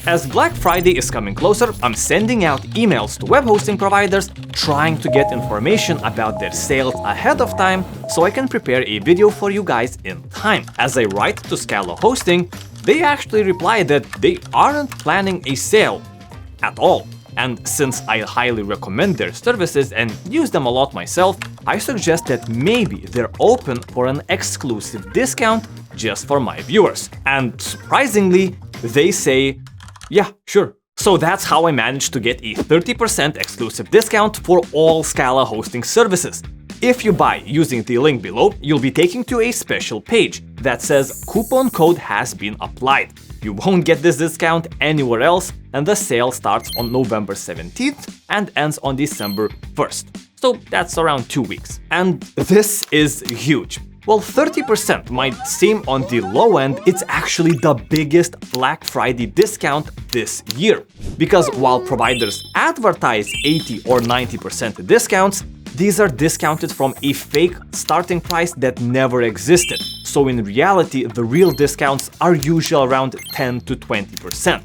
As Black Friday is coming closer, I'm sending out emails to web hosting providers trying to get information about their sales ahead of time so I can prepare a video for you guys in time. As I write to ScalaHosting, they actually reply that they aren't planning a sale at all. And since I highly recommend their services and use them a lot myself, I suggest that maybe they're open for an exclusive discount just for my viewers. And surprisingly, they say, yeah, sure. So that's how I managed to get a 30% exclusive discount for all ScalaHosting services. If you buy using the link below, you'll be taken to a special page that says coupon code has been applied. You won't get this discount anywhere else, and the sale starts on November 17th and ends on December 1st. So that's around 2 weeks. And this is huge. While 30% might seem on the low end, it's actually the biggest Black Friday discount this year. Because while providers advertise 80 or 90% discounts, these are discounted from a fake starting price that never existed. So in reality, the real discounts are usually around 10 to 20%.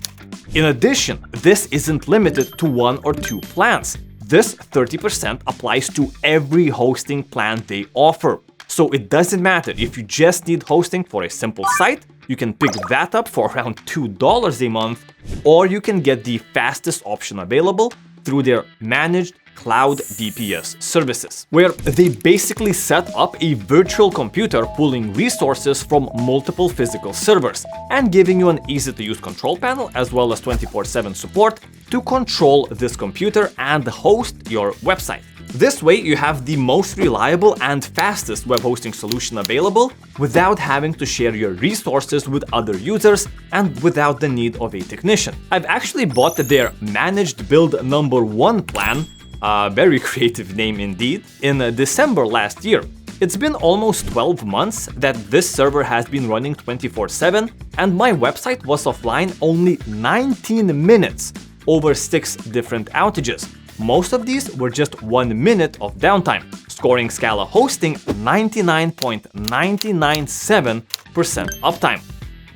In addition, this isn't limited to 1 or 2 plans. This 30% applies to every hosting plan they offer. So it doesn't matter if you just need hosting for a simple site, you can pick that up for around $2 a month, or you can get the fastest option available through their managed cloud VPS services, where they basically set up a virtual computer pulling resources from multiple physical servers and giving you an easy-to-use control panel as well as 24/7 support to control this computer and host your website. This way, you have the most reliable and fastest web hosting solution available without having to share your resources with other users and without the need of a technician. I've actually bought their Managed Build #1 plan, a very creative name indeed, in December last year. It's been almost 12 months that this server has been running 24/7, and my website was offline only 19 minutes over 6 different outages. Most of these were just 1 minute of downtime, scoring ScalaHosting 99.997% uptime.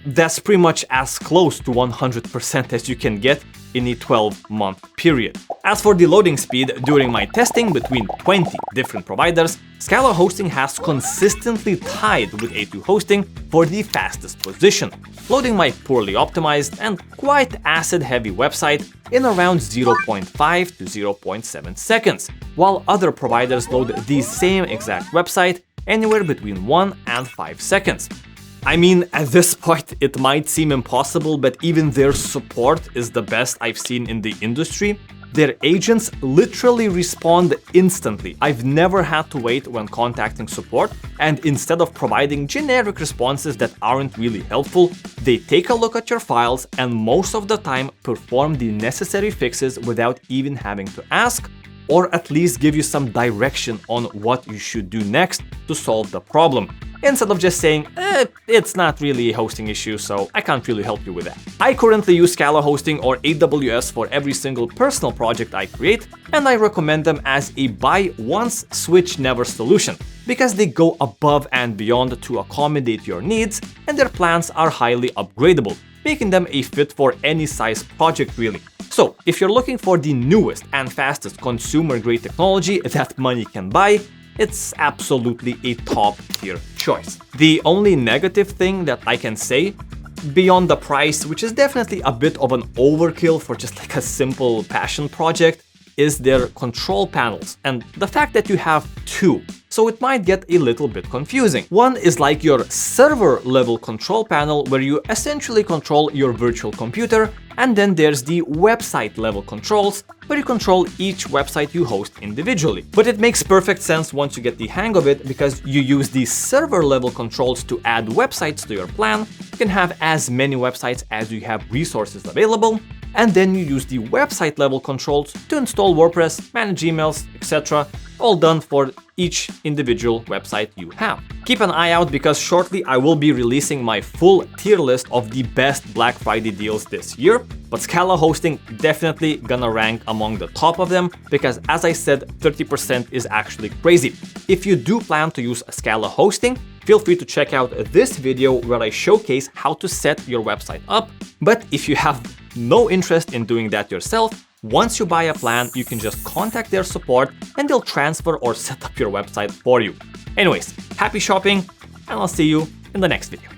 That's pretty much as close to 100% as you can get in a 12-month period. As for the loading speed, during my testing between 20 different providers, ScalaHosting has consistently tied with A2 Hosting for the fastest position, loading my poorly optimized and quite acid-heavy website in around 0.5 to 0.7 seconds, while other providers load the same exact website anywhere between 1 and 5 seconds. I mean, at this point, it might seem impossible, but even their support is the best I've seen in the industry. Their agents literally respond instantly. I've never had to wait when contacting support, and instead of providing generic responses that aren't really helpful, they take a look at your files and most of the time perform the necessary fixes without even having to ask, or at least give you some direction on what you should do next to solve the problem, instead of just saying, it's not really a hosting issue, so I can't really help you with that. I currently use ScalaHosting or AWS for every single personal project I create, and I recommend them as a buy once, switch never solution, because they go above and beyond to accommodate your needs, and their plans are highly upgradable, making them a fit for any size project really. So, if you're looking for the newest and fastest consumer-grade technology that money can buy, it's absolutely a top-tier choice. The only negative thing that I can say, beyond the price, which is definitely a bit of an overkill for just like a simple passion project, is their control panels and the fact that you have 2. So it might get a little bit confusing. One is like your server level control panel where you essentially control your virtual computer, and then there's the website level controls where you control each website you host individually. But it makes perfect sense once you get the hang of it, because you use the server level controls to add websites to your plan. You can have as many websites as you have resources available, and then you use the website level controls to install WordPress, manage emails, etc., all done for each individual website you have. Keep an eye out, because shortly I will be releasing my full tier list of the best Black Friday deals this year, but ScalaHosting definitely gonna rank among the top of them, because as I said, 30% is actually crazy. If you do plan to use ScalaHosting, feel free to check out this video where I showcase how to set your website up. But if you have no interest in doing that yourself, once you buy a plan, you can just contact their support and they'll transfer or set up your website for you. Anyways, happy shopping, and I'll see you in the next video.